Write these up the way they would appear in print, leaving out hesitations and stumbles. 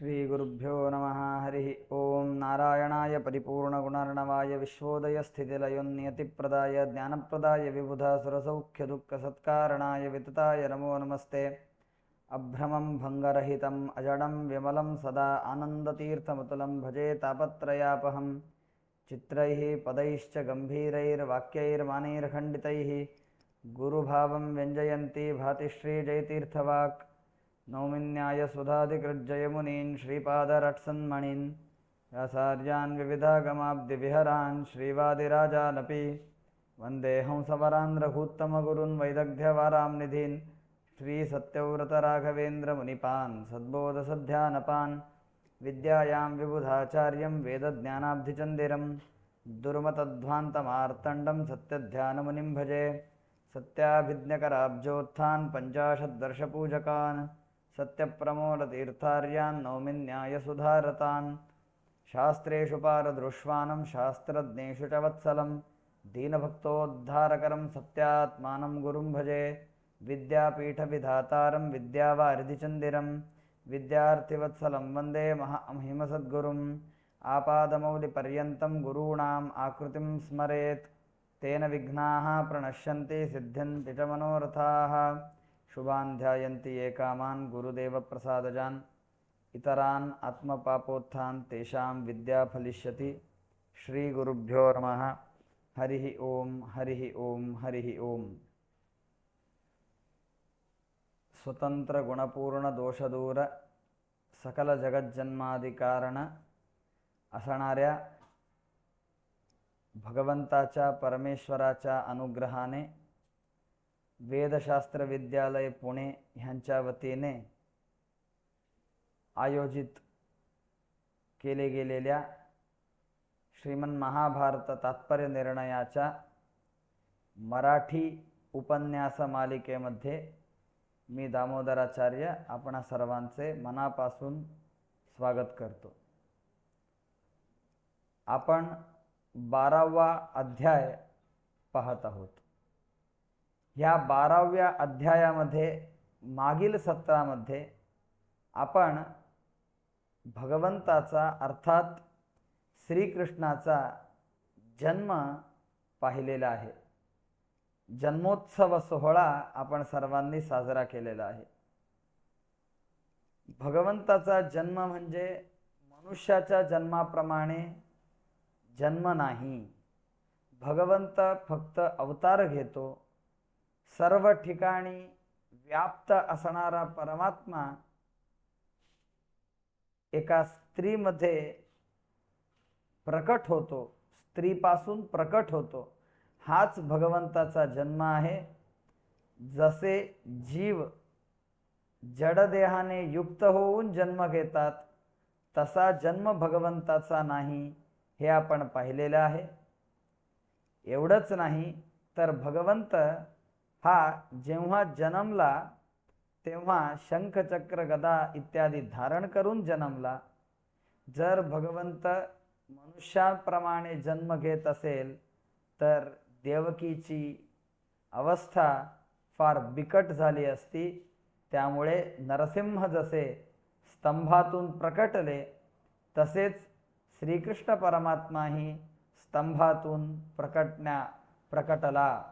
श्रीगुरुभ्यो नमः। हरि ओं। नारायणाय परिपूर्णगुणार्णवाय विश्वोदयस्थितिलयोन्नियतिप्रदाय ज्ञानप्रदाय विबुधासुरसौख्यदुःखसत्कारणाय वितताय नमो नमस्ते। अभ्रमं भङ्गरहितम् अजडं विमलं सदा आनन्दतीर्थमतुलं भजे तापत्रयापहं। चित्रैः पदैश्च गम्भीरैर्वाक्यैर्मानैर्खण्डितैः गुरुभावं व्यञ्जयन्ती भाति श्रीजयतीर्थवाक्। नौमिन्यायसुधाधिकृज्जयमुनीन् श्रीपादरट्सन्मणीन् व्यासार्यान् विविधागमाब्धिविहरान् श्रीवादिराजानपि वन्दे हंसवरान् रघूत्तमगुरून् वैदग्ध्यवारां निधीन् श्रीसत्यव्रतराघवेन्द्रमुनिपान् सद्बोधसध्यानपान्। विद्यायां विबुधाचार्यं वेदज्ञानाब्धिचन्दिरं दुर्मतध्वान्तमार्तण्डं सत्यध्यानमुनिं भजे। सत्याभिज्ञकराब्जोत्थान् पञ्चाशद्वर्षपूजकान् सत्यप्रमोदतीर्थार्यान् नौमिन्यायसुधारतान्। शास्त्रेषु पारदृष्वानं शास्त्रज्ञेषु च वत्सलं दीनभक्तोद्धारकरं सत्यात्मानं गुरुं भजे। विद्यापीठविधातारं विद्यावारिधिचन्दिरं विद्यार्थिवत्सलं वन्दे महामहिमसद्गुरुम्। आपादमौलिपर्यन्तं गुरूणाम् आकृतिं स्मरेत् तेन विघ्नाः प्रणश्यन्ति सिद्ध्यन्ति च मनोरथाः। शुभान् ध्यायन्ति ये कामान् गुरुदेवप्रसादजान् इतरान् आत्मपापोत्थान् तेषां विद्या फलिष्यति। श्रीगुरुभ्यो नमः। हरिः ओं हरिः ओं हरिः ओं। स्वतंत्र गुणपूर्ण दोषदूर सकल जगज्जन्मादिकारण असणाऱ्या भगवंताच्या परमेश्वराच्या अनुग्रहाने वेदशास्त्र विद्यालय पुणे ह्यांच्या वतीने आयोजित केले गेलेल्या श्रीमन महाभारत तात्पर्य निर्णयाच्या मराठी उपन्यास मालिकेमध्ये मी दामोदराचार्य आपणा सर्वांचे मनापासून स्वागत करतो। आपण 12वा अध्याय पाहत आहोत। या 12व्या अध्यायामध्ये मागील सत्रामध्ये आपण भगवंताचा अर्थात श्रीकृष्णाचा जन्म पाहिलेला आहे। जन्मोत्सव सोहळा आपण सर्वांनी साजरा केलेला आहे। भगवंताचा जन्म म्हणजे मनुष्याच्या जन्माप्रमाणे जन्म नाही। भगवंत फक्त अवतार घेतो। सर्व ठिकाणी व्याप्त असणारा परमात्मा एका स्त्रीमध्ये प्रकट होतो, स्त्रीपासून प्रकट होतो। हाच भगवंताचा जन्म आहे। जसे जीव जडदेहाने युक्त होऊन जन्म घेतात तसा जन्म भगवंताचा नाही, हे आपण पाहिलेले आहे। एवढंच नाही तर भगवंत हा जेव्हा जन्मला तेव्हा शंख चक्र गदा इत्यादी धारण करून जन्मला। जर भगवंत मनुष्याप्रमाणे जन्म घेत असेल तर देवकीची अवस्था फार बिकट झाली असती। त्यामुळे नरसिंह जसे स्तंभातून प्रकटले तसेच श्रीकृष्ण परमात्मा ही स्तंभातून प्रकटला।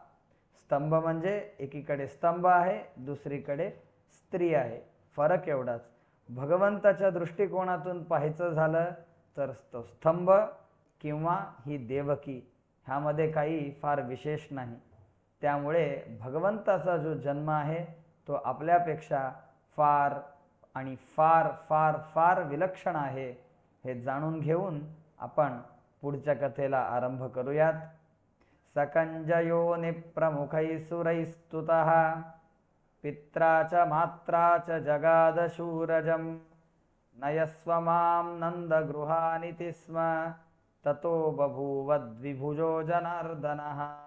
स्तंभ म्हणजे एकीकडे स्तंभ आहे, दुसरीकडे स्त्री आहे, फरक एवढाच। भगवंताच्या दृष्टिकोनातून पाहायचं झालं तर तो स्तंभ किंवा ही देवकी ह्यामध्ये काही फार विशेष नाही। त्यामुळे भगवंताचा जो जन्म आहे तो आपल्यापेक्षा फार आणि फार फार फार विलक्षण आहे, हे जाणून घेऊन आपण पुढच्या कथेला आरंभ करूयात। सकंजयो निप्रमुखैसुरैस्तुतः पित्रा च मात्रा च जगादशूरजं नयस्व मां नन्दगृहानिति स्म ततो बभूवद्विभुजो जनार्दनः।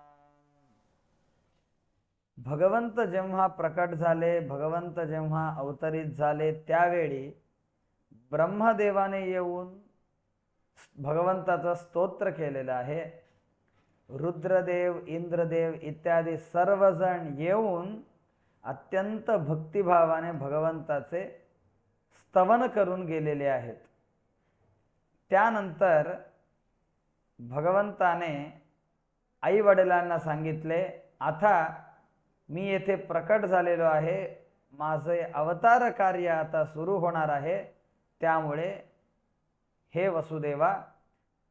भगवंत जेव्हा प्रकट झाले, भगवंत जेव्हा अवतरित झाले त्यावेळी ब्रह्मदेवाने येऊन भगवंताचं स्तोत्र केलेलं आहे। रुद्रदेव, इंद्रदेव इत्यादी सर्वजण येऊन अत्यंत भक्तिभावाने भगवंताचे स्तवन करून गेलेले आहेत. त्यानंतर भगवंताने आई वडिलांना सांगितले, आता मी येथे प्रकट झालेलो आहे, माझे अवतार कार्य आता सुरू होणार आहे, त्यामुळे हे वसुदेवा,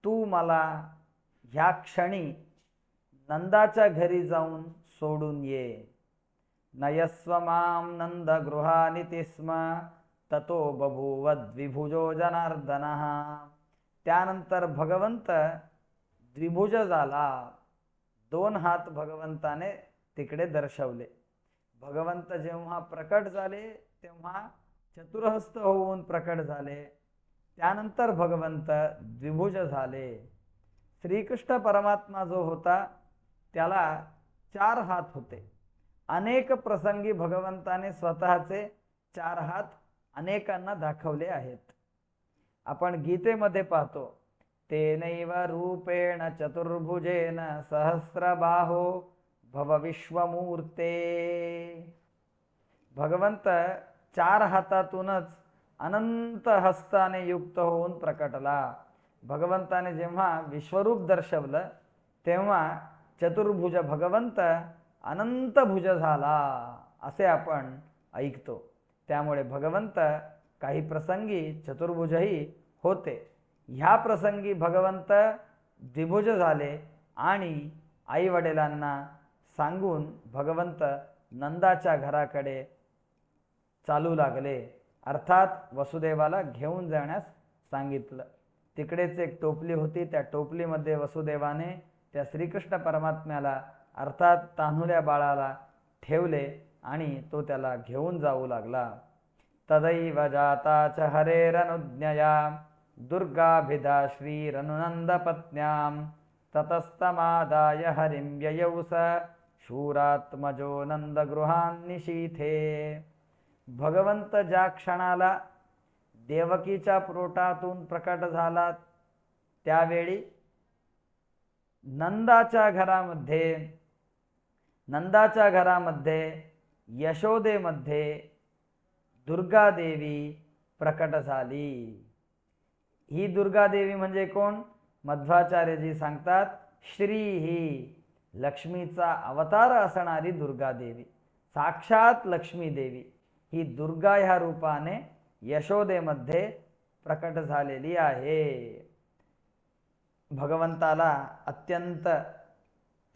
तू मला ह्या क्षणी नंदाच्या घरी जाऊन सोडून ये. नयस्व मां नंद गृहानिति स्म ततो बभूव द्विभुजो जनार्दनः. त्यानंतर भगवंत द्विभुज झाला. 2 हात भगवंताने तिकडे दर्शवले. भगवंत जेव्हा प्रकट झाले तेव्हा चतुर्हस्त होऊन प्रकट झाले. त्यानंतर भगवंत द्विभुज झाले. श्रीकृष्ण परमात्मा जो होता त्याला 4 हात होते. अनेक प्रसंगी भगवंताने स्वतःचे 4 हात अनेकांना दाखवले आहेत. आपण गीतेमध्ये पाहतो, तेनैव रूपेण चतुर्भुजेन सहस्रबाहो भव विश्वमूर्ते. भगवंत 4 हातातूनच अनंत हस्ताने युक्त होऊन प्रकटला. भगवंताने जेव्हा विश्वरूप दर्शवलं तेव्हा चतुर्भुज भगवंत अनंत भुज झाला असे आपण ऐकतो. त्यामुळे भगवंत काही प्रसंगी चतुर्भुजही होते. ह्या प्रसंगी भगवंत द्विभुज झाले आणि आई वडिलांना सांगून भगवंत नंदाच्या घराकडे चालू लागले. अर्थात वसुदेवाला घेऊन जाण्यास सांगितलं. तिकडेच एक टोपली होती. त्या टोपलीमध्ये वसुदेवाने त्या श्रीकृष्ण परमात्म्याला अर्थात तान्हुल्या बाळाला ठेवले आणि तो त्याला घेऊन जाऊ लागला. तदैव जाता च हरेरनुज्ञया दुर्गाभिधा श्रीरनुनंदपत्न्यां ततस्तमादाय हरिं ययौ स शूरात्मजो नंदगृहान्निशीथे. भगवंत ज्या क्षणाला देवकीच्या पोटातून प्रकट झाला त्यावेळी नंदाच्या घरामध्ये यशोदेमध्ये दुर्गादेवी प्रकट झाली. ही दुर्गादेवी म्हणजे कोण? मध्वाचार्यजी सांगतात, श्री ही लक्ष्मीचा अवतार असणारी दुर्गादेवी, साक्षात लक्ष्मी देवी ही दुर्गा ह्या रूपाने यशोदेमध्ये प्रकट झालेली आहे. भगवंताला अत्यंत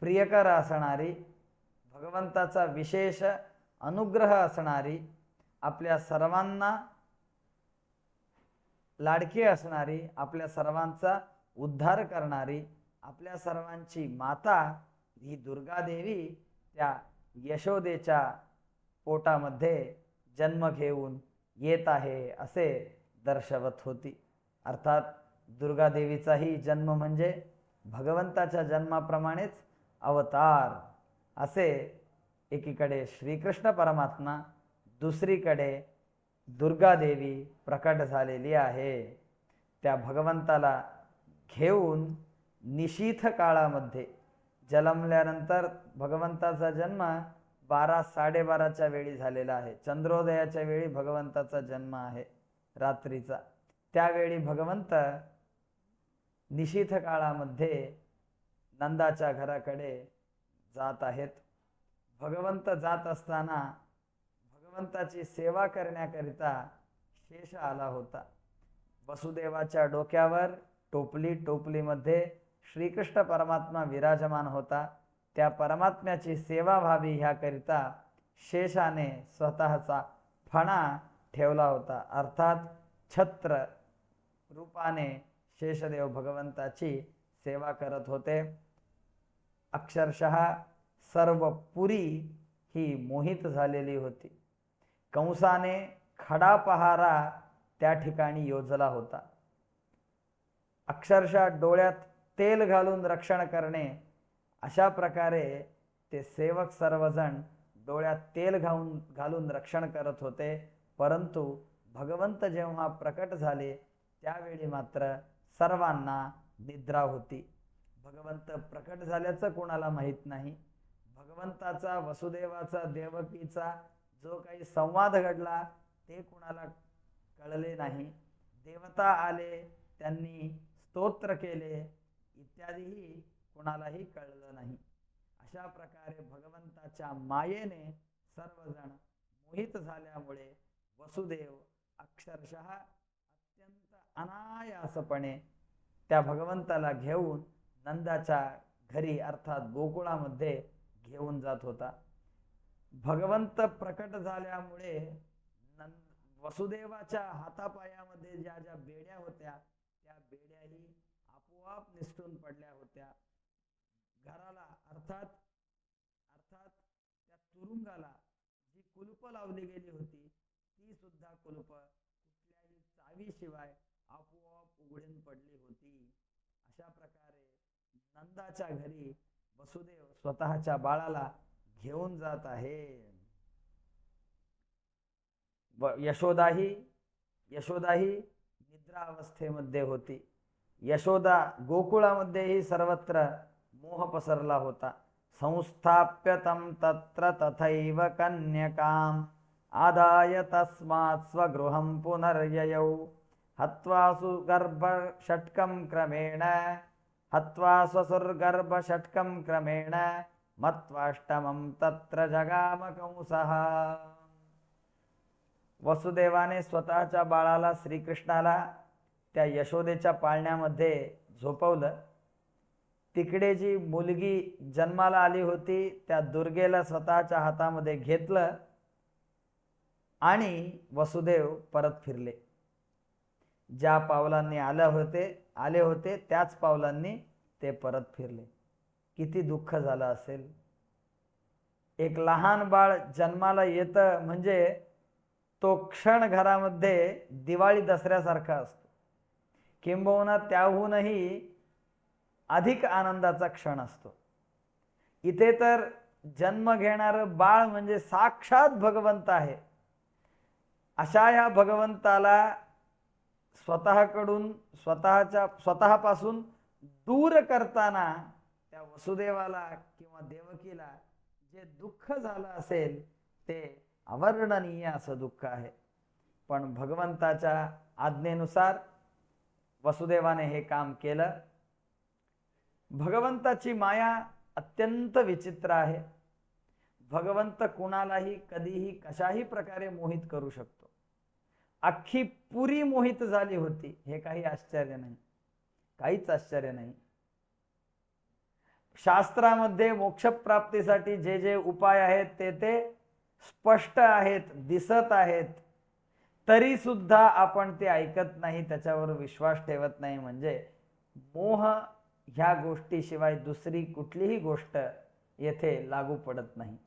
प्रियकर असणारी, भगवंताचा विशेष अनुग्रह असणारी, आपल्या सर्वांना लाडकी असणारी, आपल्या सर्वांचा उद्धार करणारी, आपल्या सर्वांची माता ही दुर्गा देवी त्या यशोदेच्या पोटामध्ये जन्म घेऊन येत आहे असे दर्शवत होती. अर्थात दुर्गा देवीचाही जन्म म्हणजे भगवंताच्या जन्माप्रमाणेच अवतार. असे एकीकडे श्रीकृष्ण परमात्मा, दुसरीकडे दुर्गा देवी प्रकट झालेली आहे. त्या भगवंताला घेऊन निशीथ काळामध्ये जन्मल्यानंतर भगवंताचा जन्म 12-12:30च्या वेळी झालेला आहे. चंद्रोदयाच्या वेळी भगवंताचा जन्म आहे रात्रीचा. त्यावेळी भगवंत निशीथ काळामध्ये नंदाच्या घराकडे जात आहेत. भगवंत जात असताना भगवंताची सेवा करण्याकरिता शेष आला होता. वसुदेवाच्या डोक्यावर टोपली, टोपलीमध्ये श्रीकृष्ण परमात्मा विराजमान होता. त्या परमात्म्याची सेवा व्हावी ह्याकरिता शेषाने स्वतःचा फणा ठेवला होता. अर्थात छत्र रूपाने शेषदेव भगवंताची सेवा करत होते. अक्षरशः सर्व पुरी ही मोहित झालेली होती. कंसाने खडा पहारा त्या ठिकाणी योजला होता. अक्षरशः डोळ्यात तेल घालून रक्षण करणे अशा प्रकारे ते सेवक सर्वजण डोळ्यात तेल घालून रक्षण करत होते. परंतु भगवंत जेव्हा प्रकट झाले त्यावेळी मात्र सर्वांना निद्रा होती. भगवंत प्रकट झाल्याचं कोणाला माहीत नाही. भगवंताचा, वसुदेवाचा, देवकीचा जो काही संवाद घडला ते कोणाला कळले नाही. देवता आले, त्यांनी स्तोत्र केले, इत्यादीही कुणालाही कळलं नाही. अशा प्रकारे भगवंताच्या मायेने सर्वजण मोहित झाल्यामुळे वसुदेव अक्षरशः अत्यंत अनायासपणे त्या भगवंताला घेऊन नंदाच्या घरी अर्थात गोकुळामध्ये घेऊन जात होता. भगवंत प्रकट झाल्यामुळे वसुदेवाच्या हातापायामध्ये ज्या ज्या बेड्या होत्या त्या बेड्याही आपोआप निसटून पडल्या होत्या. घराला अर्थात त्या तुरुंगाला जी कुलूप लावली गेली होती ती सुद्धा कुलूप कुठल्याही चावीशिवाय आपोआप उघडून पडली होती. अशा प्रकारे नंदाच्या घरी वसुदेव स्वतःच्या बाळाला घेऊन जात आहे. यशोदाही निद्रा अवस्थेमध्ये होती. यशोदा गोकुळामध्येही सर्वत्र मोह पसरला होता. संस्थाप्य तं तत्र तथैव कन्यकाम् आदाय तस्मात् स्वगृहं पुनर्ययौ हत्वा स्वसुर्गर्भषट्कं क्रमेण मत्वाष्टमं तत्र जगाम कंसः. वसुदेवाने स्वतःच्या बाळाला श्रीकृष्णाला त्या यशोदेच्या पाळण्यामध्ये झोपवलं. तिकडे जी मुलगी जन्माला आली होती त्या दुर्गेला स्वतःच्या हातामध्ये घेतलं आणि वसुदेव परत फिरले. ज्या पावलांनी आले होते त्याच पावलांनी ते परत फिरले. किती दुःख झालं असेल. एक लहान बाळ जन्माला येतं म्हणजे तो क्षण घरामध्ये दिवाळी दसऱ्यासारखा असतो, किंबहुना त्याहूनही अधिक आनंदाचा क्षण असतो. इथे तर जन्म घेणारं बाळ म्हणजे साक्षात भगवंत आहे. अशा या भगवंताला स्वतःपासून दूर करताना त्या वसुदेवाला किंवा देवकीला जे दुःख झालं असेल ते अवर्णनीय असं दुःख आहे. पण भगवंताच्या आज्ञेनुसार वसुदेवाने हे काम केलं. भगवंताची माया अत्यंत विचित्र आहे. भगवंत कुणालाही कधीही कशाही प्रकारे मोहित करू शकतो. अख्खी पुरी मोहित झाली होती, हे काही आश्चर्य नाही, काहीच आश्चर्य नाही. शास्त्रामध्ये मोक्षप्राप्तीसाठी जे जे उपाय आहेत ते स्पष्ट आहेत, दिसत आहेत, तरी सुद्धा आपण ते ऐकत नाही, त्याच्यावर विश्वास ठेवत नाही. म्हणजे मोह ह्या गोष्टीशिवाय दुसरी कुठलीही गोष्ट येथे लागू पडत नाही.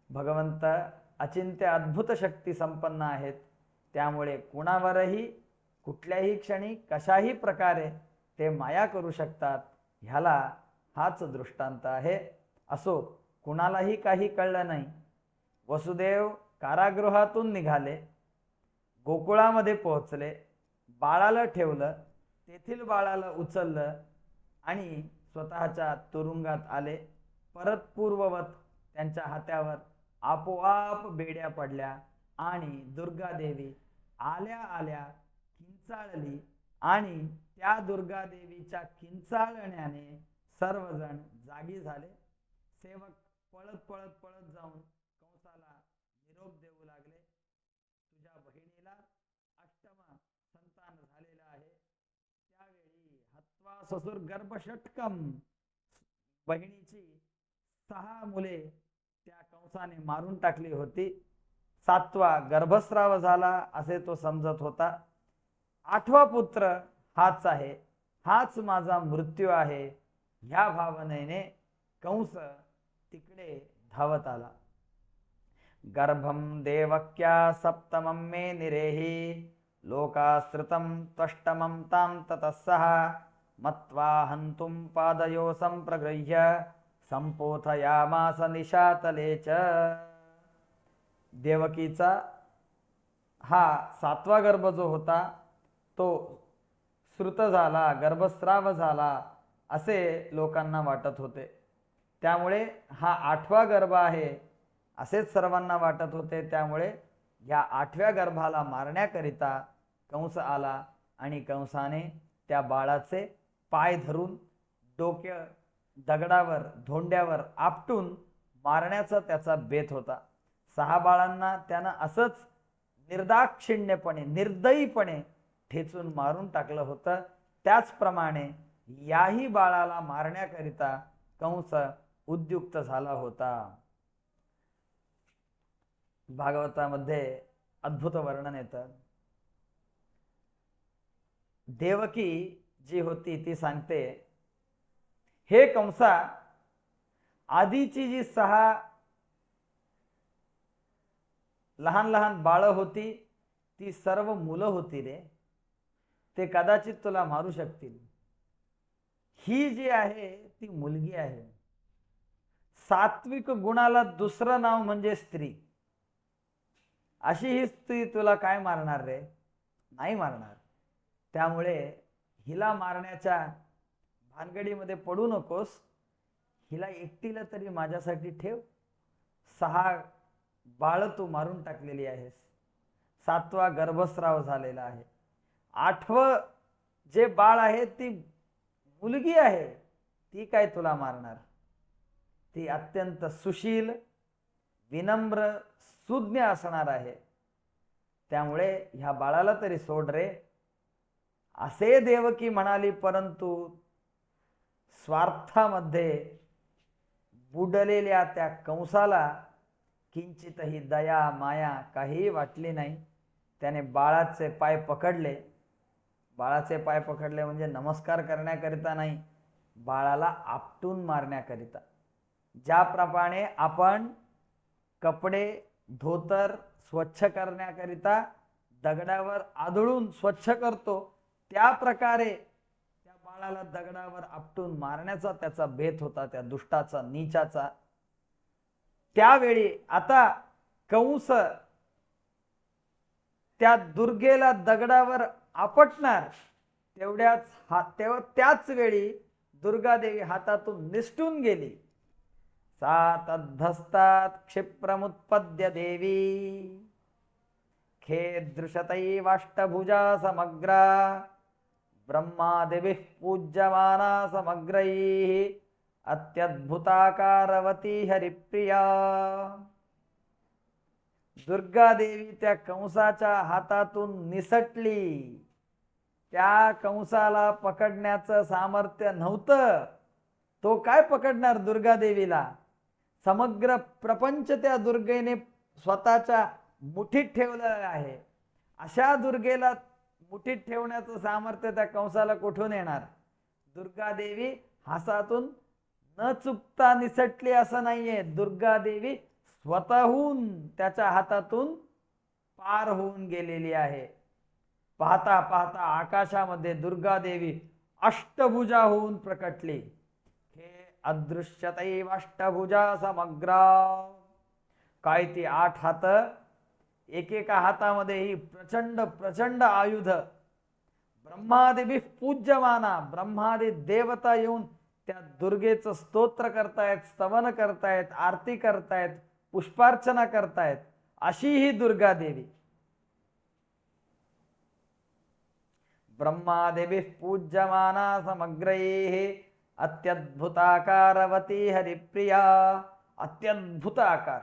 भगवंत अचिंत्य अद्भुत शक्ती संपन्न आहेत. त्यामुळे कुणावरही कुठल्याही क्षणी कशाही प्रकारे ते माया करू शकतात. ह्याला हाच दृष्टांत आहे. असो, कुणालाही काही कळलं नाही. वसुदेव कारागृहातून निघाले, गोकुळामध्ये पोहोचले, बाळाला ठेवलं, तेथील बाळाला उचललं आणि स्वतःच्या तुरुंगात आले. परत पूर्ववत त्यांच्या हातावर आपोआप बेड्या पडल्या आणि दुर्गादेवी आल्या आल्या किंचाळली आणि त्या दुर्गादेवीच्या किंचाळण्याने सर्वजण जागी झाले. सेवक पळत पळत पळत जाऊन कंसाला निरोप देऊ लागले. तुझ्या बहिणीला अष्टम संतान झालेलं आहे. त्यावेळी हत्वा ससुर गर्भषटकम, बहिणीची 6 मुले त्या कंसाने मारून टाकली होती. 7वा गर्भस्राव झाला असे तो समजत होता. 8वा पुत्र हाच आहे, हाच माझा मृत्यू आहे, ह्या भावनेने कंस तिकडे धावत आला. गर्भम देवक्या सप्तमं मे निरेहि लोकाश्रितं त्वष्टमं तां ततस्सः मत्वा हन्तुं पादयो संप्रगृह्य संपोथयामास निशातले च. देवकीचा हा 7वा गर्भ जो होता तो श्रुत झाला, गर्भस्राव झाला असे लोकांना वाटत होते. त्यामुळे हा 8वा गर्भ आहे असेच सर्वांना वाटत होते. त्यामुळे या 8व्या गर्भाला मारण्याकरिता कंस आला आणि कंसाने त्या बाळाचे पाय धरून डोक्या दगडावर धोंड्यावर आपटून मारण्याचा त्याचा बेत होता. 6 बाळांना त्यानं असंच निर्दाक्षिण्यपणे निर्दयीपणे ठेचून मारून टाकलं होतं. त्याचप्रमाणे याही बाळाला मारण्याकरिता कंस उद्युक्त झाला होता. भागवतामध्ये अद्भुत वर्णन येतं. देवकी जी होती ती सांगते, हे कंसा, आधीची जी 6 लहान लहान बाळं होती ती सर्व मुलं होती रे. ते कदाचित तुला मारू शकतील. ही जी आहे ती मुलगी आहे. सात्विक गुणाला दुसरं नाव म्हणजे स्त्री. अशी ही स्त्री तुला काय मारणार रे? नाही मारणार. त्यामुळे हिला मारण्याच्या भानगडीमध्ये पडू नकोस. हिला एकटीला तरी माझ्यासाठी ठेव. 6 बाळ तू मारून टाकलेली आहेस. 7वा गर्भस्राव झालेला आहे. 8वं जे बाळ आहे ती मुलगी आहे. ती काय तुला मारणार? ती अत्यंत सुशील, विनम्र, सुज्ञ असणार आहे. त्यामुळे ह्या बाळाला तरी सोड रे, असे देवकी म्हणाली. परंतु स्वार्थामध्ये बुडलेल्या त्या कंसाला किंचितही दया माया काही वाटली नाही. त्याने बाळाचे पाय पकडले. बाळाचे पाय पकडले म्हणजे नमस्कार करण्याकरिता नाही, बाळाला आपटून मारण्याकरिता. ज्याप्रमाणे आपण कपडे धोतर स्वच्छ करण्याकरिता दगडावर आदळून स्वच्छ करतो, त्या प्रकारे त्या बाळाला दगडावर आपटून मारण्याचा त्याचा बेत होता, त्या दुष्टाचा, नीचाचा. त्यावेळी आता कंस त्या दुर्गेला दगडावर आपटणार. तेव्हा त्याच वेळी दुर्गादेवी हातातून निसटून गेली. सा तद्धस्तात् क्षिप्रमुत्पद्य देवी खेदृशतैवाष्टभुजा समग्रा ब्रह्मादिभिः पूज्यमाना समग्रैः अत्यद्भुताकारवती हरिप्रिया. दुर्गादेवी त्या कंसाच्या हातातून निसटली. त्या कंसाला पकडण्याचं सामर्थ्य नव्हतं. तो काय पकडणार दुर्गादेवीला? समग्र प्रपंच त्या दुर्गेने स्वतःच्या मुठीत ठेवलं आहे. अशा दुर्गेला मुठीत ठेवण्याचं सामर्थ्य त्या कंसाला कुठून येणार? दुर्गादेवी हातातून न चुकता निसटली असं नाहीये. दुर्गादेवी स्वतःहून त्याच्या हातातून पार होऊन गेलेली आहे. पाहता पाहता आकाशामध्ये दुर्गादेवी अष्टभुजा होऊन प्रकटली. हे अदृश्यतैव अष्टभुजा समग्रा. काय ती 8 हात, एकेका हातामध्ये ही प्रचंड प्रचंड आयुध. ब्रह्मादिभिः पूज्यमाना, ब्रह्मादी देवता येऊन त्या दुर्गेचं स्तोत्र करतायत, स्तवन करतायत, आरती करतायत, पुष्पार्चना करतायत. अशी ही दुर्गादेवी. ब्रह्मादिभिः पूज्यमाना समग्रैः अत्यद्भुताकारवती हरिप्रिया. अत्यद्भुत आकार,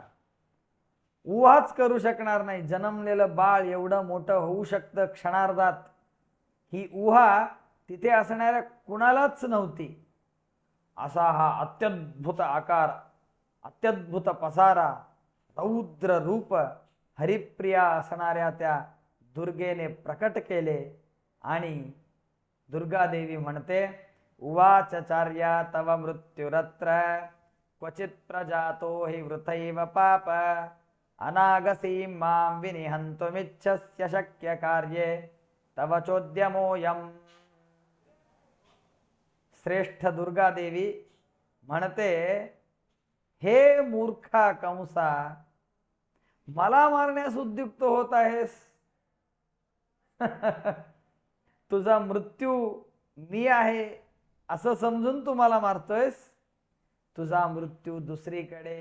उहाच करू शकणार नाही. जन्मलेलं बाळ एवढं मोठं होऊ शकतं क्षणार्धात, ही उहा तिथे असणाऱ्या कुणालाच नव्हती. असा हा अत्यद्भुत आकार, अत्यद्भुत पसारा, रौद्र रूप हरिप्रिया असणाऱ्या त्या दुर्गेने प्रकट केले. आणि दुर्गादेवी म्हणते, उवाचार्या तव मृत्युरत्र क्वचित प्रजातो हि वृथैव पाप अनागसी मां विनिहन्तुमिच्छस्य शक्य कार्ये तव चोद्यमोऽयम्. श्रेष्ठ दुर्गादेवी म्हणते, हे मूर्खा कंसा, मला मारण्यास उद्युक्त होत आहेस. तुझा मृत्यू मी आहे असं समजून तू मला मारतोयस. तुझा मृत्यू दुसरीकडे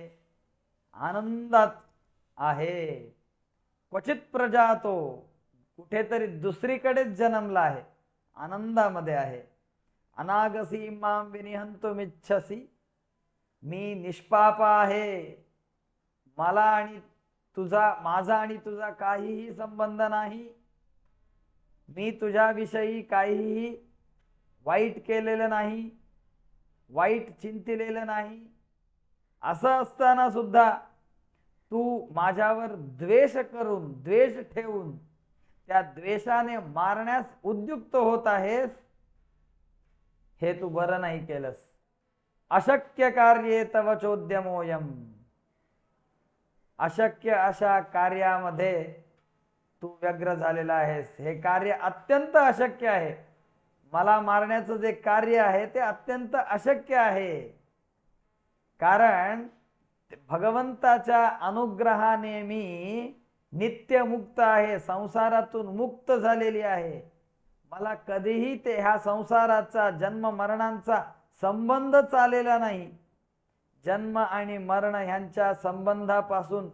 आनंदात आहे. क्वचित प्रजातो, कुठेतरी दुसरीकडेच जन्मला आहे, आनंदामध्ये आहे. अनागसी मां विनिहंतुमिच्छसी, मी निष्पाप आहे, मला आणि तुझा माझा आणि तुझा काहीही संबंध नाही, मी तुझ्याविषयी काहीही वाईट केलेलं नाही, वाईट चिंतिलेलं नाही. असं असताना सुद्धा तू माझ्यावर द्वेष करून, द्वेष ठेवून त्या द्वेषाने मारण्यास उद्युक्त होत आहेस, हे तू बरं नाही केलंस. अशक्य कार्ये तव चोद्यमोयम, अशक्य अशा कार्यामध्ये तू व्यग्र झालेला आहेस. हे कार्य अत्यंत अशक्य आहे. मला मारण्याचं जे कार्य आहे ते अत्यंत अशक्य आहे. कारण भगवंताच्या अनुग्रहाने मी नित्य मुक्त आहे, संसारातून मुक्त झालेली आहे. मला कधीही ते ह्या संसाराचा जन्म मरणांचा संबंधच आलेला नाही. जन्म आणि मरण ह्यांच्या संबंधापासून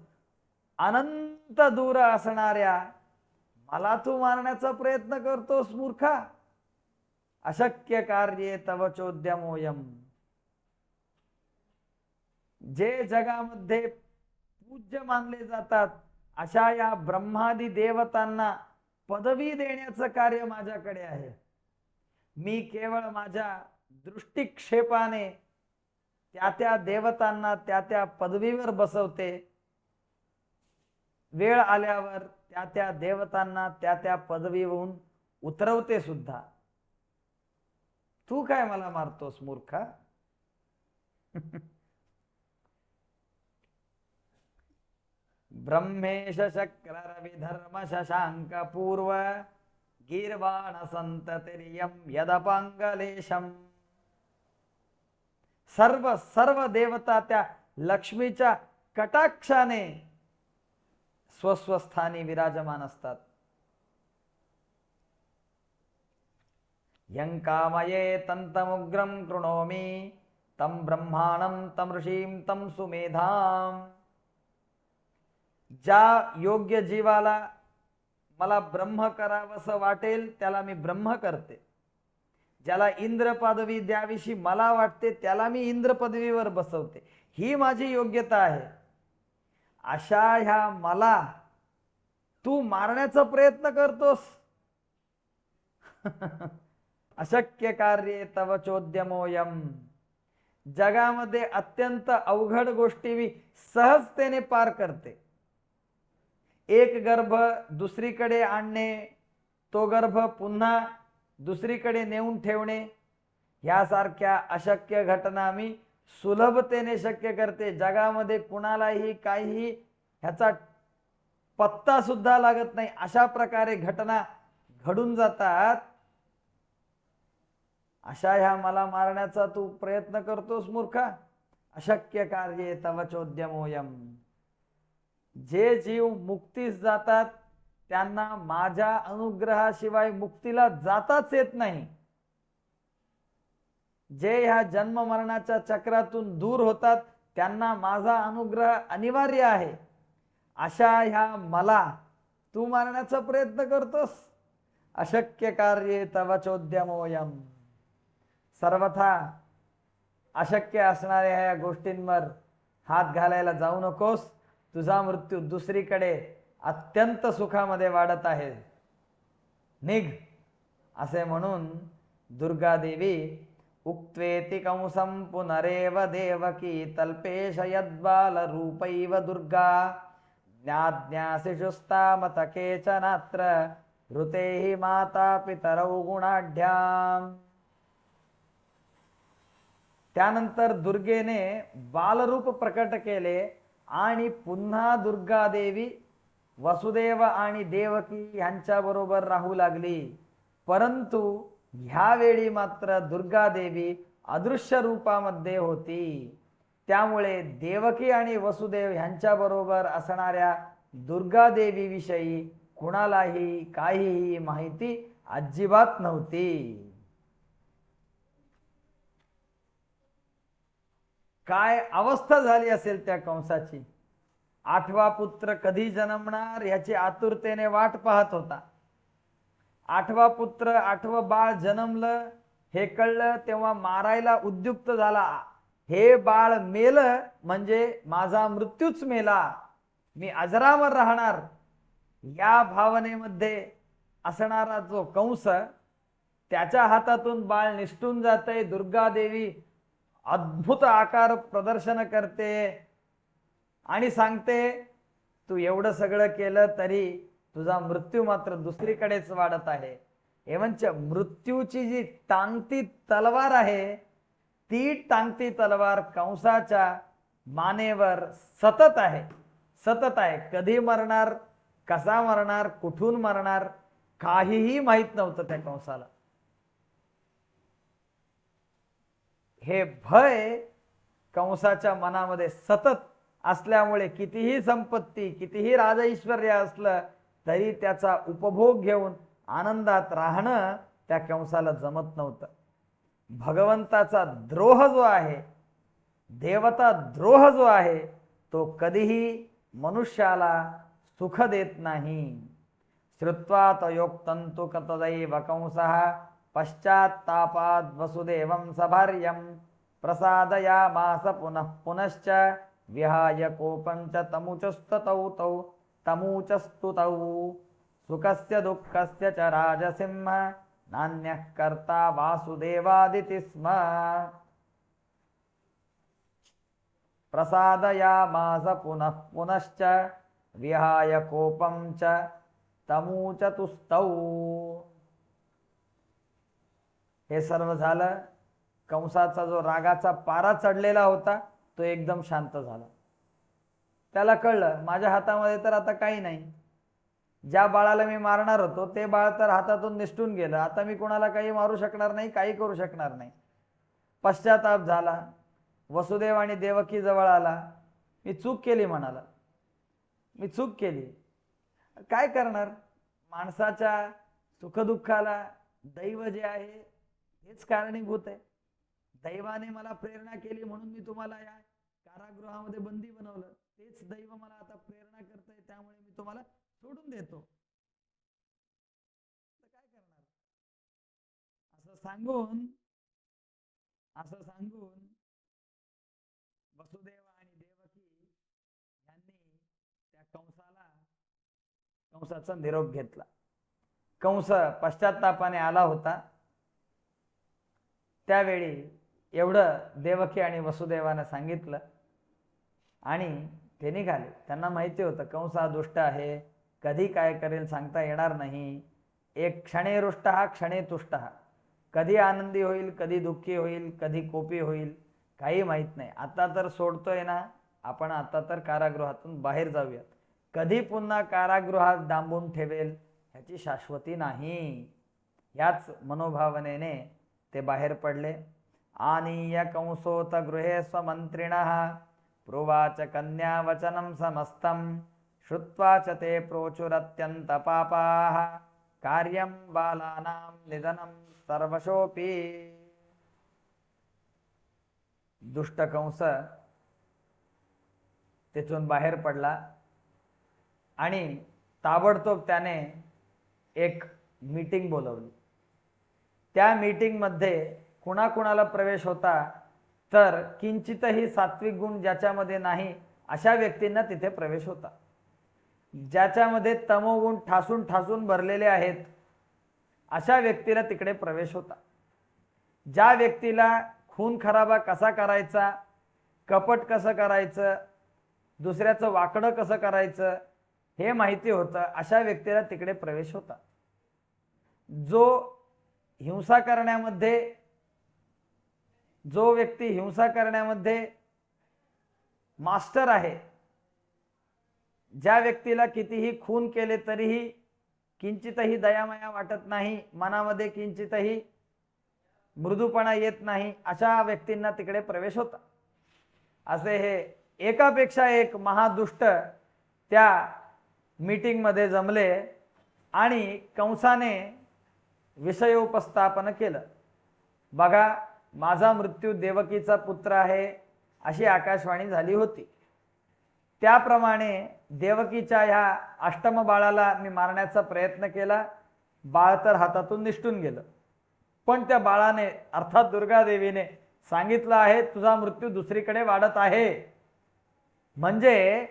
अनंत दूर असणाऱ्या मला तू मारण्याचा प्रयत्न करतोस मूर्खा. अशक्य कार्ये तव चोद्यमोयम. जे जगामध्ये पूज्य मानले जातात अशा या ब्रह्मादी देवतांना पदवी देण्याचं कार्य माझ्याकडे आहे. मी केवळ माझ्या दृष्टिक्षेपाने त्या त्या देवतांना त्या त्या पदवीवर बसवते. वेळ आल्यावर त्या त्या देवतांना त्या त्या पदवीवरून उतरवते सुद्धा. तू काय मला मारतोस मूर्खा? ब्रह्मेश शक्र रवि धर्म शशांक पूर्व गीर्वाण संततिर्यम यदपांगलेशम. सर्व सर्व देवता त्या लक्ष्मीच्या कटाक्षाने स्वस्वस्थानी विराजमान असतात. यं कामये तंतमुग्रम कृणोमि तं ब्रह्माणं तं ऋषीं तं सुमेधाम. ज्या योग्य जीवाला मला ब्रह्म करावंसं वाटेल त्याला मी ब्रह्म करते. ज्याला इंद्र पदवी द्यावीशी मला वाटते त्याला मी इंद्र पदवीवर बसवते. ही माझी योग्यता आहे. अशा ह्या मला तू मारण्याचा प्रयत्न करतोस. अशक्य कार्ये तव चोद्यमोयम. जगामध्ये अत्यंत अवघड गोष्टी मी सहजतेने पार करते. एक गर्भ दुसरीकडे आणणे, तो गर्भ पुन्हा दुसरीकडे नेऊन ठेवणे, यासारख्या अशक्य घटना मी सुलभतेने शक्य करते. जगामध्ये कुणालाही काही ह्याचा पत्ता सुद्धा लागत नाही अशा प्रकारे घटना घडून जातात. अशा ह्या मला मारण्याचा तू प्रयत्न करतोस मूर्खा. अशक्य कार्ये तव चोद्यमोयम. जे जीव मुक्तीस जातात त्यांना माझ्या अनुग्रहाशिवाय मुक्तीला जाताच येत नाही. जे ह्या जन्म मरणाच्या चक्रातून दूर होतात त्यांना माझा अनुग्रह अनिवार्य आहे. अशा ह्या मला तू मारण्याचा प्रयत्न करतोस. अशक्य कार्ये तव चोद्यमोयम. सर्वथा अशक्य असणाऱ्या ह्या गोष्टींवर हात घालायला जाऊ नकोस. तुझा मृत्यू दुसरीकडे अत्यंत सुखामध्ये वाढत आहे. निघ. असे म्हणून दुर्गा देवी उक्त्वेति कंसं पुनरेव देवकी तल्पेशयद्बाल रूपैव दुर्गा ज्ञाज्ञासिषुस्तामत केचनात्र ऋतेहि माता पितरौ गुणाढ्याम. त्यानंतर दुर्गेने बालरूप प्रकट केले आणि पुन्हा दुर्गा देवी वसुदेव आणि देवकी यांच्या बरोबर राहू लागली. परंतु ह्यावेळी मात्र दुर्गा देवी अदृश्य रूपामध्ये होती. त्यामुळे देवकी आणि वसुदेव यांच्या बरोबर असणाऱ्या दुर्गा देवी विषयी कुणालाही काहीही माहिती अजिबात नव्हती. काय अवस्था झाली असेल त्या कंसाची. 8वा पुत्र कधी जन्मणार याची आतुरतेने वाट पाहत होता. 8वा पुत्र 8वं बाळ जन्मलं हे कळलं तेव्हा मारायला उद्युक्त झाला. हे बाळ मेलं म्हणजे माझा मृत्यूच मेला, मी अजरामर राहणार, या भावनेमध्ये असणारा जो कंस, त्याच्या हातातून बाळ निसटून जातंय. दुर्गा देवी अद्भुत आकार प्रदर्शन करते आणि सांगते तू एवढं सगळं केलं तरी तुझा मृत्यू मात्र दुसरीकडेच वाढत आहे. एवंच मृत्यूची जी टांगती तलवार आहे, ती टांगती तलवार कंसाच्या मानेवर सतत आहे, सतत आहे. कधी मरणार, कसा मरणार, कुठून मरणार, काहीही माहित नव्हतं त्या कंसाला. हे भय कंसाच्या मनामध्ये सतत असल्यामुळे कितीही संपत्ती, कितीही राजऐश्वर्य असलं तरी त्याचा उपभोग घेऊन आनंदात राहणं त्या कंसाला जमत नव्हतं. भगवंताचा द्रोह जो आहे, देवता द्रोह जो आहे, तो कधीही मनुष्याला सुख देत नाही. श्रुत्वा तयोक्तं तु कतदैव कंसः पश्चात्तापाद वसुदेवं सभार्यं प्रसादयामास पुनः पुनश्च विहाय कोपं च तमूचस्तुतौ सुखस्य दुःखस्य च राजसिंह नान्यः कर्ता वासुदेवादिति स्म. प्रसादयामास पुनः पुनश्च विहाय कोपं च तमूचतुस्तौ. हे सर्व झालं. कंसाचा जो रागाचा पारा चढलेला होता तो एकदम शांत झाला. त्याला कळलं माझ्या हातामध्ये तर आता काही नाही. ज्या बाळाला मी मारणार होतो ते बाळ तर हातातून निसटून गेलं. आता मी कोणाला काही मारू शकणार नाही, काही करू शकणार नाही. पश्चाताप झाला. वसुदेव आणि देवकी जवळ आला. मी चूक केली म्हणाला, मी चूक केली. काय करणार, माणसाच्या सुखदुःखाला दैव जे आहे हेच कारणीभूत आहे. दैवाने मला प्रेरणा केली म्हणून मी तुम्हाला या कारागृहामध्ये बंदी बनवलं. तेच दैव मला आता प्रेरणा करतंय, त्यामुळे मी तुम्हाला सोडून देतो. काय करणार, असं सांगून वसुदेव आणि देवकी यांनी त्या कंसाचा निरोप घेतला. कंस पश्चात्तापाने आला होता. त्यावेळी एवढं देवकी आणि वसुदेवाने सांगितलं आणि ते निघाले. त्यांना माहिती होतं कंस हा दुष्ट आहे, कधी काय करेल सांगता येणार नाही. एक क्षणे रुष्ट हा क्षणे तुष्ट हा, कधी आनंदी होईल, कधी दुःखी होईल, कधी कोपी होईल, काही माहित नाही. आता तर सोडतोय ना आपण, आता तर कारागृहातून बाहेर जाऊयात. कधी पुन्हा कारागृहात डांबून ठेवेल ह्याची शाश्वती नाही. याच मनोभावनेने ते बाहेर पडले. आनीय कंसोत गृहे स्वमंत्रिणः प्रोवाच कन्या वचनं समस्तं श्रुत्वा च ते प्रोचुरत्यंत पापाः कार्यं बालानां निधनं सर्वशोपी. दुष्ट कंस तिथून बाहेर पडला आणि ताबडतोब त्याने एक मीटिंग बोलवली. त्या मीटिंग मध्ये कुणाकुणाला प्रवेश होता तर किंचितही सात्विक गुण ज्याच्यामध्ये नाही अशा व्यक्तींना तिथे प्रवेश होता. ज्याच्यामध्ये तमोगुण ठासून ठासून भरलेले आहेत अशा व्यक्तीला तिकडे प्रवेश होता. ज्या व्यक्तीला खून खराबा कसा करायचा, कपट कसं करायचं, दुसऱ्याचं वाकडं कसं करायचं हे माहिती होतं अशा व्यक्तीला तिकडे प्रवेश होता. जो व्यक्ती हिंसा करण्यामध्ये मास्टर आहे, ज्या व्यक्तीला कितीही खून केले तरीही किंचितही दयामाया वाटत नाही, मनामध्ये किंचितही मृदूपणा येत नाही, अशा व्यक्तींना तिकडे प्रवेश होता. असे हे एकापेक्षा एक महादुष्ट त्या मीटिंग मध्ये जमले आणि कंसाने विषय उपस्थापन केलं. बघा, माझा मृत्यू देवकीचा पुत्र आहे अशी आकाशवाणी झाली होती. त्याप्रमाणे देवकीच्या ह्या अष्टम बाळाला मी मारण्याचा प्रयत्न केला. बाळ तर हातातून निसटून गेलं, पण त्या बाळाने अर्थात दुर्गादेवीने सांगितलं आहे तुझा मृत्यू दुसरीकडे वाढत आहे. म्हणजे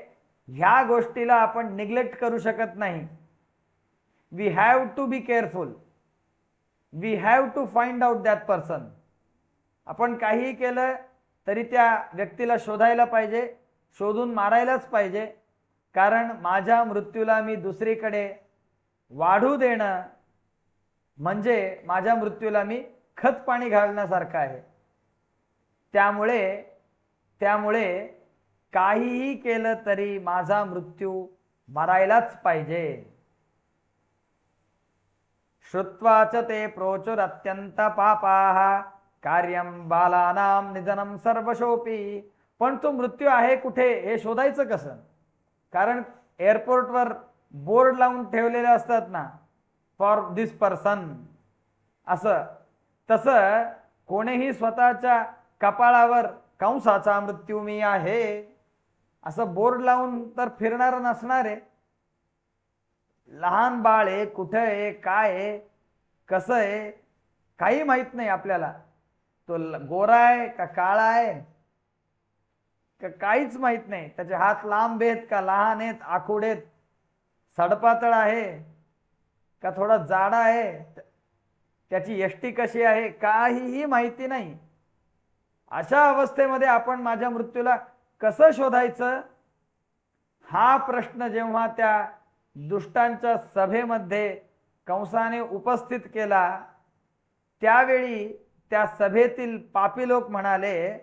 ह्या गोष्टीला आपण निग्लेक्ट करू शकत नाही. We have to be careful, we have to find out that person. आपण काहीही केलं तरी त्या व्यक्तीला शोधायला पाहिजे, शोधून मारायलाच पाहिजे. कारण माझ्या मृत्यूला मी दुसरीकडे वाढू देणं म्हणजे माझ्या मृत्यूला मी खत पाणी घालण्यासारखं आहे. त्यामुळे काहीही केलं तरी माझा मृत्यू मरायलाच पाहिजे. श्रुत्वा च ते प्रोचुर अत्यंत पापाः कार्यं बालानां निधनं सर्वशोपी. पण तो मृत्यू आहे कुठे हे शोधायचं कसं? कारण एअरपोर्टवर बोर्ड लावून ठेवलेले असतात ना, फॉर दिस पर्सन. असं तसं कोणीही स्वतःच्या कपाळावर कंसाचा मृत्यू मी आहे असं बोर्ड लावून तर फिरणार नसणार आहे. लहान बाळ आहे, कुठं आहे, काय आहे, कसं आहे, काही माहित नाही आपल्याला. तो गोरा आहे का काळा आहे का काहीच माहित नाही. त्याचे हात लांब आहेत का लहान आहेत, आखूड आहेत, सडपातळ आहे का थोडा जाडा आहे, त्याची यष्टी कशी आहे, काहीही माहिती नाही. अशा अवस्थेमध्ये आपण माझ्या मृत्यूला कसं शोधायचं हा प्रश्न जेव्हा त्या दुष्टांच्या सभेमध्ये कंसाने उपस्थित केला, त्यावेळी त्या सभेतील पापी लोक म्हणाले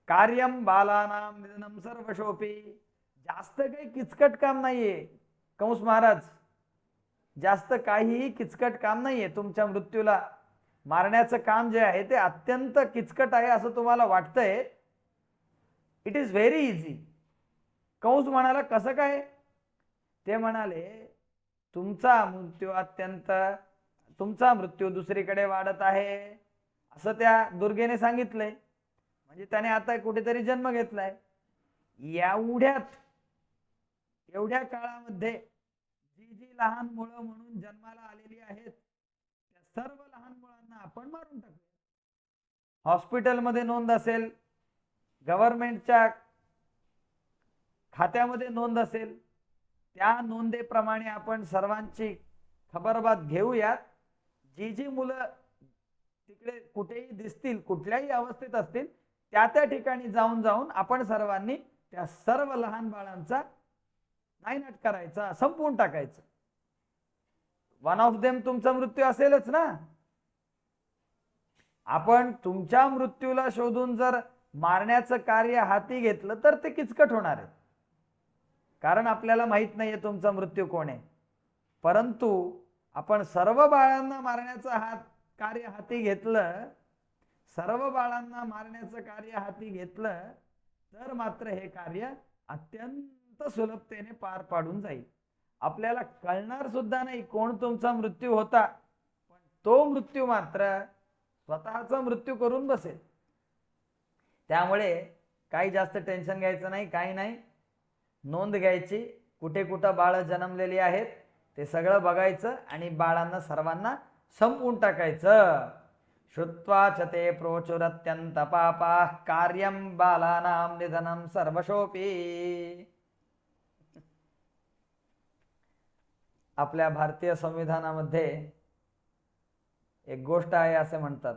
कार्यम बालानाम निधनम सर्वशोपी. जास्त काही किचकट काम नाहीये कंस महाराज, जास्त काहीही किचकट काम नाहीये. तुमच्या मृत्यूला मारण्याचं काम जे आहे ते अत्यंत किचकट आहे असं तुम्हाला वाटतंय. It is very easy. कंस म्हणाला कसं काय? ते म्हणाले तुमचा मृत्यू दुसरीकडे वाढत आहे असं त्या दुर्गेने सांगितलंय. म्हणजे त्याने आता कुठेतरी जन्म घेतलाय. एवढ्या काळामध्ये जी लहान मुलं म्हणून जन्माला आलेली आहेत त्या सर्व लहान मुलांना आपण मारून टाकू. हॉस्पिटलमध्ये नोंद असेल, गव्हर्नमेंटच्या खात्यामध्ये नोंद असेल, त्या नोंदेप्रमाणे आपण सर्वांची खबरबात घेऊयात. जी मुलं तिकडे कुठेही दिसतील, कुठल्याही अवस्थेत असतील, त्या ठिकाणी जाऊन आपण सर्वांनी त्या सर्व लहान बाळांचा नायनाट करायचा, संपवून टाकायचं. वन ऑफ देम तुमचा मृत्यू असेलच ना. आपण तुमच्या मृत्यूला शोधून जर मारण्याचं कार्य हाती घेतलं तर ते किचकट होणार आहे. कारण आपल्याला माहित नाहीये तुमचा मृत्यू कोण आहे. परंतु आपण सर्व बाळांना मारण्याचं कार्य हाती घेतलं, सर्व बाळांना मारण्याचं कार्य हाती घेतलं तर मात्र हे कार्य अत्यंत सुलभतेने पार पाडून जाईल. आपल्याला कळणार सुद्धा नाही कोण तुमचा मृत्यू होता, पण तो मृत्यू मात्र स्वतःचा मृत्यू करून बसेल. त्यामुळे काही जास्त टेन्शन घ्यायचं नाही, काही नाही. नोंद घ्यायची, कुठे कुठं बाळ जन्मलेली आहेत ते सगळं बघायचं आणि बाळांना सर्वांना संपवून टाकायचं. श्रुत्वा च ते प्रोचुरत्यंत पापाः कार्यं बालानां निधनं सर्वशोपी. आपल्या भारतीय संविधानामध्ये एक गोष्ट आहे असे म्हणतात,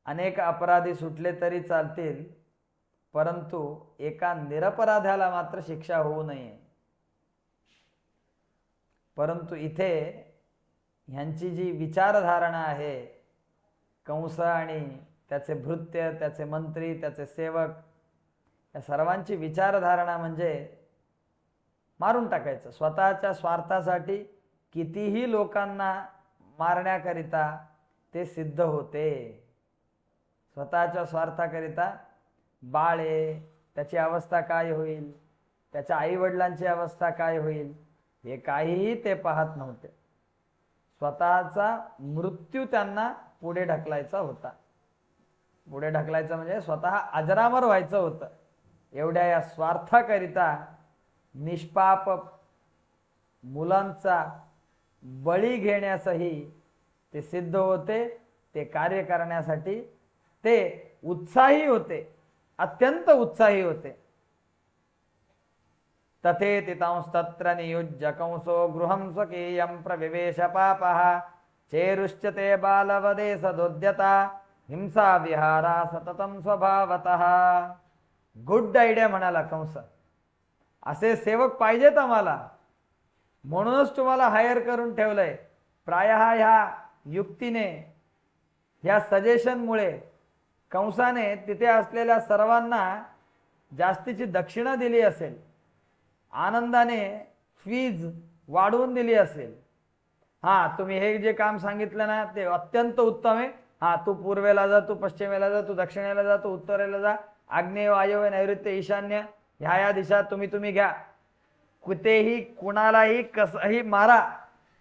अनेक अपराधी सुटले तरी चालतील परंतु एका निरपराध्याला मात्र शिक्षा होऊ नये. परंतु इथे ह्यांची जी विचारधारणा आहे, कंस आणि त्याचे भृत्य, त्याचे मंत्री, त्याचे सेवक, या सर्वांची विचारधारणा म्हणजे मारून टाकायचं. स्वतःच्या स्वार्थासाठी कितीही लोकांना मारण्याकरिता ते सिद्ध होते. स्वतःच्या स्वार्थाकरिता बाळे, त्याची अवस्था काय होईल, त्याच्या आई वडिलांची अवस्था काय होईल, हे काहीही ते पाहत नव्हते. स्वतःचा मृत्यू त्यांना पुढे ढकलायचा होता. पुढे ढकलायचं म्हणजे स्वतः अजरामर व्हायचं होतं. एवढ्या या स्वार्थाकरिता निष्पाप मुलांचा बळी घेण्यासही ते सिद्ध होते, ते कार्य करण्यासाठी ते उत्साही होते, अत्यंत उत्साही होते. तथेति तंस्तत्र नियुज्य कंसो गृहं स्वकीयं प्रविवेश पापः चेरुश्चते बालवदे सदोद्यता हिंसा विहारा सततं स्वभावतः. गुड आयडिया म्हणाला कंस. असे सेवक पाहिजेत आम्हाला, म्हणूनच तुम्हाला हायर करून ठेवलंय. प्रायः ह्या युक्तीने, ह्या सजेशनमुळे कंसाने तिथे असलेल्या सर्वांना जास्तीची दक्षिणा दिली असेल, आनंदाने फीज वाढवून दिली असेल. हा, तुम्ही हे जे काम सांगितलं ना ते अत्यंत उत्तम आहे. हा, तू पूर्वेला जा, तू पश्चिमेला जा, तू दक्षिणेला जा, तू उत्तरेला जा, आग्नेय वायव्य नैऋत्य ईशान्य ह्या दिशा तुम्ही घ्या. कुठेही कुणालाही कसंही मारा,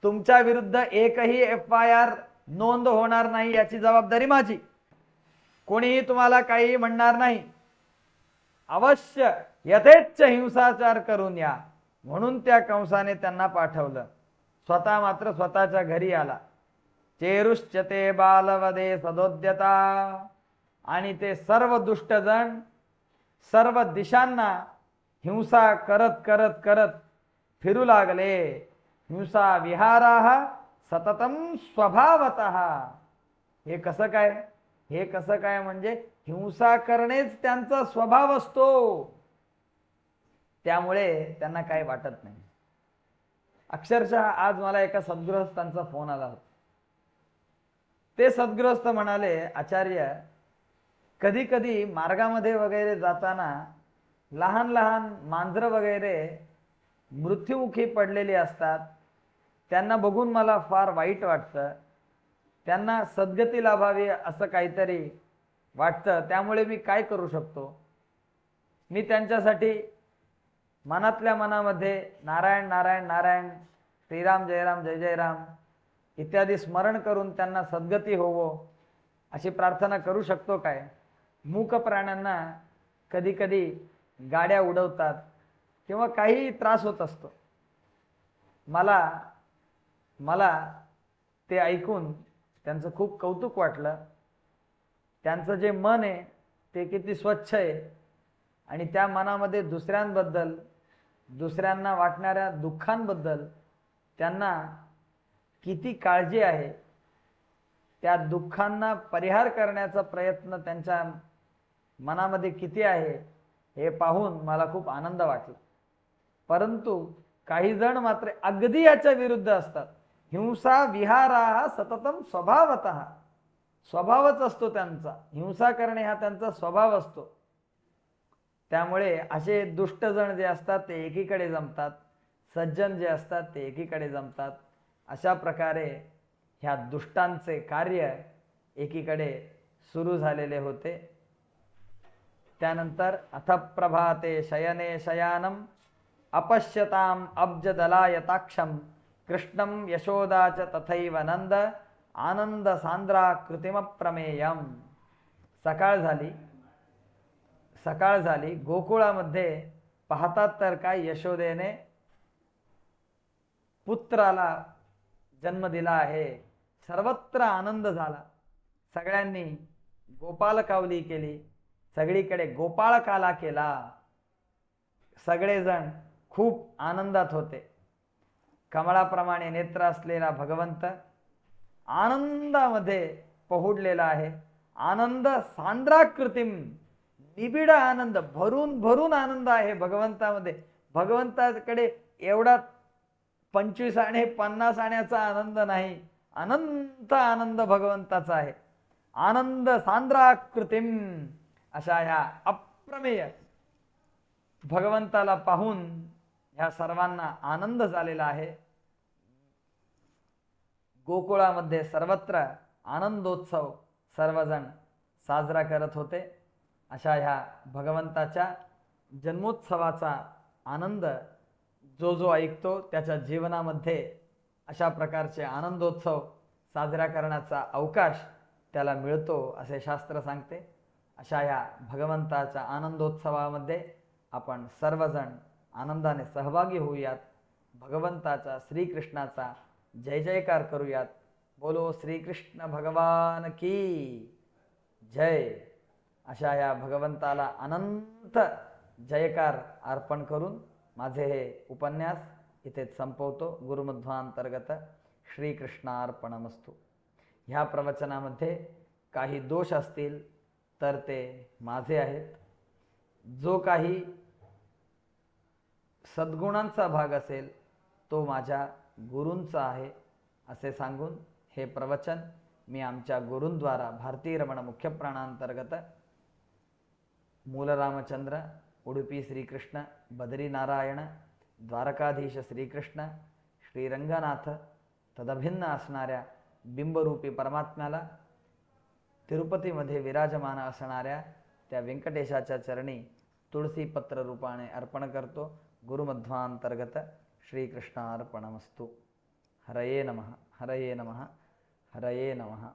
तुमच्या विरुद्ध एकही FIR नोंद होणार नाही, याची जबाबदारी माझी. कोणीही तुम्हाला काही म्हणणार नाही. अवश्य यथेच्छ हिंसाचार करून या. म्हणून त्या कंसाने त्यांना पाठवलं. स्वतः मात्र स्वतःच्या घरी आला. चेरुश्चते बालवदे सदोद्यता. आणि ते सर्व दुष्टजण सर्व दिशांना हिंसा करत करत करत फिरू लागले. हिंसा विहाराः सततं स्वभावतः. हे कसं काय? हे कसं काय म्हणजे हिंसा करणेच त्यांचा स्वभाव असतो, त्यामुळे त्यांना काही वाटत नाही. अक्षरशः आज मला एका सद्गृहस्थांचा फोन आला होता. ते सद्गृहस्थ म्हणाले, आचार्य, कधी कधी मार्गामध्ये वगैरे जाताना लहान लहान मांजरं वगैरे मृत्युमुखी पडलेली असतात. त्यांना बघून मला फार वाईट वाटतं. त्यांना सद्गती लाभावी असं काहीतरी वाटतं. त्यामुळे मी काय करू शकतो? मी त्यांच्यासाठी मनातल्या मनामध्ये नारायण नारायण नारायण, श्रीराम जय राम जय जय राम इत्यादी स्मरण करून त्यांना सद्गती होवो अशी प्रार्थना करू शकतो काय? मूक प्राण्यांना कधी कधी गाड्या उडवतात किंवा काही त्रास होत असतो. मला ते ऐकून त्यांचं खूप कौतुक वाटलं. त्यांचं जे मन आहे ते किती स्वच्छ आहे आणि त्या मनामध्ये दुसऱ्यांबद्दल, दुसऱ्यांना वाटणाऱ्या दुःखांबद्दल त्यांना किती काळजी आहे. त्या दुःखांना परिहार करण्याचा प्रयत्न त्यांच्या मनामध्ये किती आहे हे पाहून मला खूप आनंद वाटला. परंतु काही जण मात्र अगदी याच्या विरुद्ध असतात. हिंसा विहाराः सततं स्वभावतः. स्वभावच असतो त्यांचा, हिंसा करणे हा त्यांचा स्वभाव असतो. त्यामुळे असे दुष्टजण जे असतात ते एकीकडे जमतात, सज्जन जे असतात ते एकीकडे जमतात. अशा प्रकारे ह्या दुष्टांचे कार्य एकीकडे सुरू झालेले होते. त्यानंतर अथ प्रभाते शयने शयानम अपश्यताम अब्जदलायताक्षम कृष्णं यशोदा च तथैव नंद आनंद सांद्रा कृतिमप्रमेयम. सकाळ झाली. गोकुळामध्ये पाहतात तर काय, यशोदेने पुत्राला जन्म दिला आहे. सर्वत्र आनंद झाला. सगळ्यांनी गोपालकावली केली, सगळीकडे गोपाळकाला केला. सगळेजण खूप आनंदात होते. कमळाप्रमाणे नेत्र असलेला भगवंत आनंदामध्ये पहुडलेला आहे. आनंद सांद्राकृतीम, निबिड आनंद, भरून भरून आनंद आहे भगवंतामध्ये. भगवंताकडे एवढा 25 आणे 50 आण्याचा आनंद नाही, अनंत आनंद भगवंताचा आहे. आनंद सांद्राकृतीम अशा ह्या अप्रमेय भगवंताला पाहून ह्या सर्वांना आनंद झालेला आहे. गोकुळामध्ये सर्वत्र आनंदोत्सव सर्वजण साजरा करत होते. अशा ह्या भगवंताच्या जन्मोत्सवाचा आनंद जो जो ऐकतो त्याच्या जीवनामध्ये अशा प्रकारचे आनंदोत्सव साजरा करण्याचा अवकाश त्याला मिळतो असे शास्त्र सांगते. अशा ह्या भगवंताच्या आनंदोत्सवामध्ये आपण सर्वजण आनंदाने सहभागी होऊयात. भगवंताचा श्रीकृष्णाचा जय जयकार करूयात. बोलो श्रीकृष्ण भगवान की जय. अशा या भगवंताला अनंत जयकार अर्पण करून माझे हे उपन्यास इथेच संपवतो. गुरुमध्वांतर्गत श्रीकृष्णार्पणमस्तु. ह्या प्रवचनामध्ये काही दोष असतील तर ते माझे आहेत. जो काही सद्गुणांचा भाग असेल तो माझ्या गुरूंचा आहे असे सांगून हे प्रवचन मी आमच्या गुरूंद्वारा भारती रमण मुख्य प्राणांतर्गत मूलरामचंद्र, उडुपी श्रीकृष्ण, बद्रीनारायण, द्वारकाधीश श्रीकृष्ण, श्रीरंगनाथ तदभिन्न असणाऱ्या बिंबरूपी परमात्म्याला, तिरुपतीमध्ये विराजमान असणाऱ्या त्या व्यंकटेशाच्या चरणी तुळसी पत्र रूपाने अर्पण करतो. गुरुमध्वांतर्गत श्रीकृष्णार्पणमस्तु. हरये नमः, हरये नमः, हरये नमः.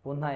पुन्हा